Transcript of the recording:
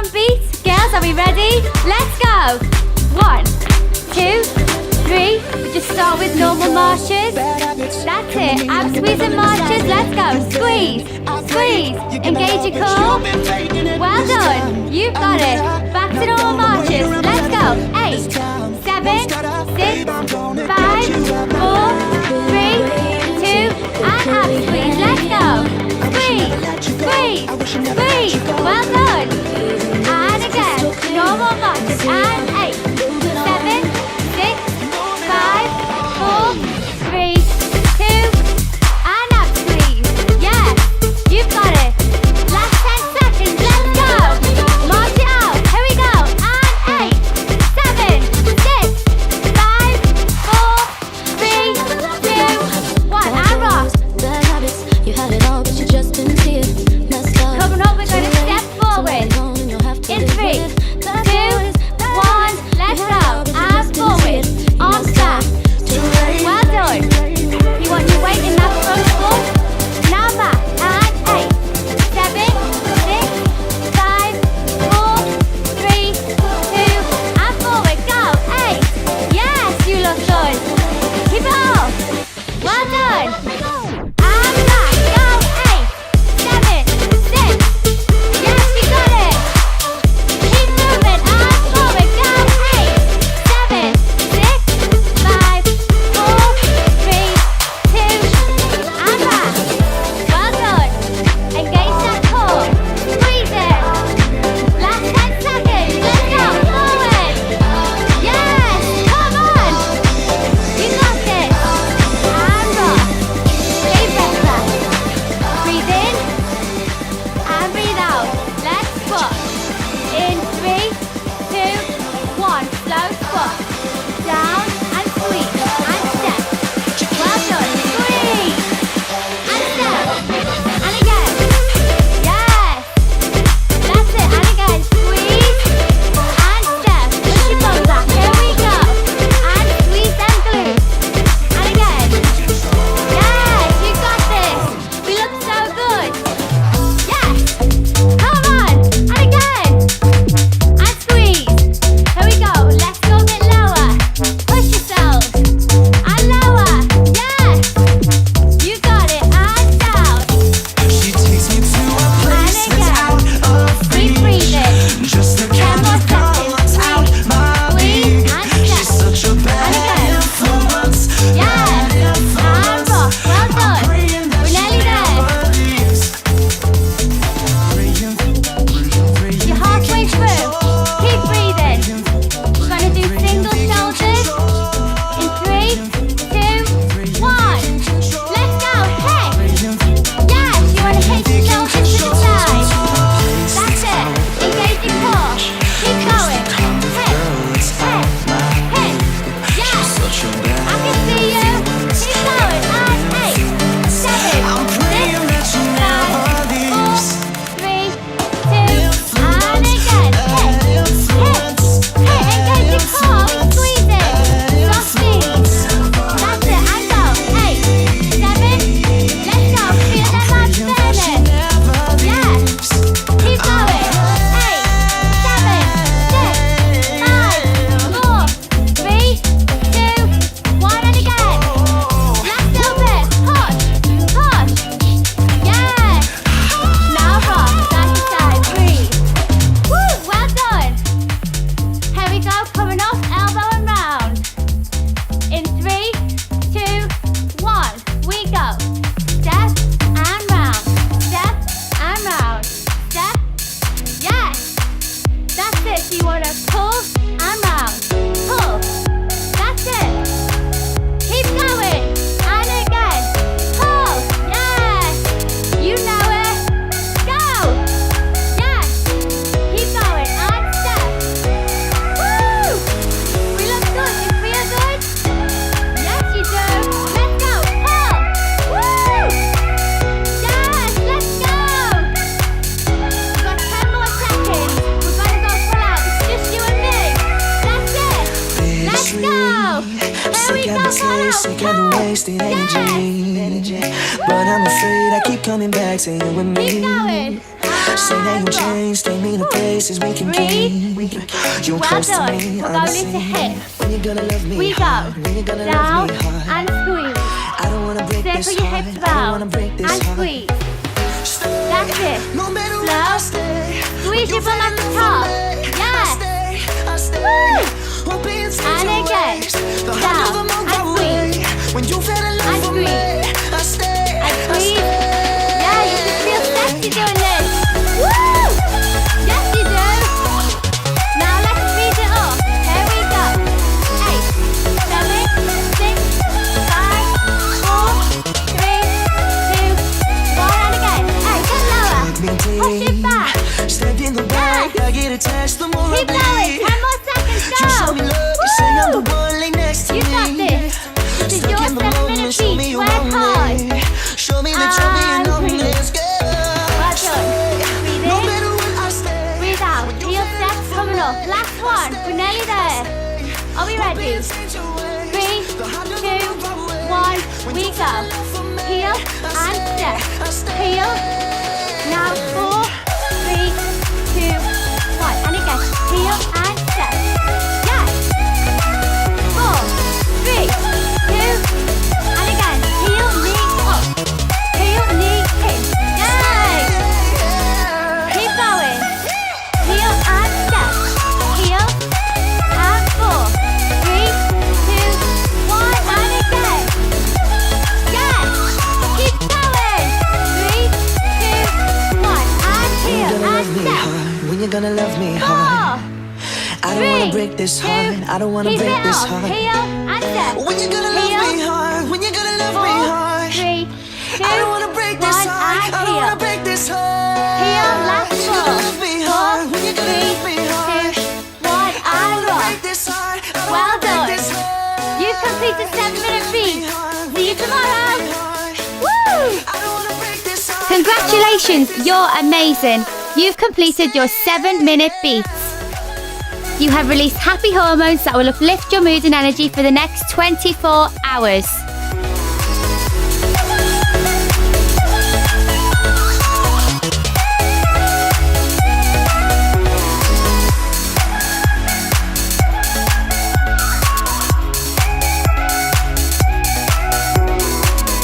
drum beat. Girls, are we ready? Let's go. 1, 2, 3. We just start with normal marches. That's it. Ab squeeze and marches. Let's go. Squeeze, squeeze. Engage your core. Well done. You've got it. Back to normal marches. Let's go. 8, 7, 6, 5, 4, 3, 2, and ab squeeze. Let's go. Squeeze, squeeze, squeeze. Well done. And again. Normal marches. And 8, 7, 6, 5, 4, 3, 2, and ab squeeze. Yeah, you've got it. Last 10 seconds. Let's go. March it out. Here we go. And 8, 7, 6, 5, 4, 3, 2, 1. And rock. Bad habits, you had it all, but you just didn't see it. Messed up. Coming up, we're going to step forward. In 3, 2, 1. Let's go. And forward. Arms back. Well done. You want your weight in that front foot. Now back. And 8, 7, 6, 5, 4, 3, 2, and forward. Go. 8. Yes, you look good. Keep it up. Well done. And back. Go. 8, 7, 6. Yes, you got it. Keep moving. And forward. Go. 8, 7, 6, 5, 4, 3, 2, and back. Well done. Engage that core. Squeeze it. Last 10 seconds. Let's go. Forward. Yes. Come on. You got this. And rock. Stay better. Breathe in. And breathe out. Let's squat. In 3, 2, 1. Slow squat. Down and squeeze. And step. Well done. Squeeze. And step. And again. Yes. That's it. And again. Squeeze. And step. Push your bum back. Here we go. And squeeze them glutes. And again. Yes. You got this. We look so good. Yes. Come on. And again. And squeeze. Here we go. Let's go a bit lower. Push yourself. And lower. Yes. You got it. And down. She takes me to a place And that's again. out of Keep reach. breathing. Just the 10 kind more of girl seconds. that's out my Squeeze league. and She's step. such a bad again. influence. Yes. And rock. Well done. Praying that We're she nearly there. never leaves. You're halfway through. Keep breathing. We're gonna do single shoulders. In 3, 2, 1. Let's go. Hey. Yes, you wanna hit your shoulders to the side. That's it. Engage your core. Keep going. Hey. Hey. Hey. Yes. Such a bad I can see you. Keep going. And 8, 7, I'm praying that she 6, never 5, 4, leaves. 3, 2, and again. Hey. Hey. Engage your core. Squeeze it. Soft knees. That's it. And go. 8, 7. Let's go. Feel them abs burning. Yes. Keep going. 8, 7, 6, 5, 4, 3, 2, 1, and again. Last little bit. Push. Push. Yes. Now rock. Side to side. Breathe. Woo. Well done. Here we go. Coming off. Elbow and round. In 3, 2, 1. We go. Step and round. Step and round. Step. Yes. That's it. So you want to pull and round. Pull. That's it. Keep going. And again. Pull. Yes. You know it. Go. Yes. Keep going. And step. Woo. We look good. You feel good? Yes, you do. Let's go. Pull. Woo. Yes. Let's go. We've got 10 more seconds. We're gonna go full out. It's just you and me. That's it. Let's go. Here we go. Full out. Sick of the wasted energy. But I'm afraid I keep coming back to you and me. Keep going. Say that you changed, take me to places we can keep. You're Well close to done. me, We're I'm going the into same. hips. When you gonna love me We go hard? When you gonna down love me hard? and squeeze. I don't wanna break this Circle your heart. hips I don't out wanna break this and heart. squeeze. Stay. That's it. No matter where I Slow. stay. Squeeze your bum at the top. Yes. I stay. Woo. Won't be in such And a again. waste. The Down harder the and more squeeze. when you fell in love And for me. I stay. And I squeeze. stay. Yeah, you should feel sexy doing this. Woo! Yes, you do. Now let's speed it up. Here we go. 8, 7, 6, 5, 4, 3, 2, 1, and again. Hey, get lower. Push it back. Step in the back, I get attached the more Keep I going. bleed. 10 more seconds. You show me Go. love, you say I'm the Woo! one, lay next to You me. got this. This is Stuck your in the 7-minute moment, show me beat. you Work want hard. me. Show me that you're being And on breathe. this girl. Well done. Breathe No in. matter what I stay. Breathe out. Heel steps coming up. Last one. We're nearly there. Are we ready? 3, 2, 1. We go. Heel and step. Heel. Now 4, 3, 2, 1. And again. Heel and step. Yes. 4, 3, 2. And again. Heel, knee up. Heel, knee in. Yay. Keep going. Heel and step. Heel and 4, 3, 2, 1, and again. Yes. Keep going. 3, 2, 1, and heel and step. When you gonna love me 4, hard? I don't wanna 3, break this 2, heart. I don't wanna keep break it this up. heart. Heel and step. When you gonna love Heel. me hard? When you gonna love me 4, hard? 3, 2, I don't wanna break this 1, heart. and I don't wanna heel. break this heart. Heel, last When you 4, gonna love me hard? When you 4, gonna 3, love me hard? 2, 1, I don't and wanna rock. break this heart. I don't Well wanna break done. this heart. You've completed 7-minute beat. See you tomorrow. Woo! I don't wanna break this heart. Congratulations, you're amazing. You've completed your 7-minute beats. You have released happy hormones that will uplift your mood and energy for the next 24 hours.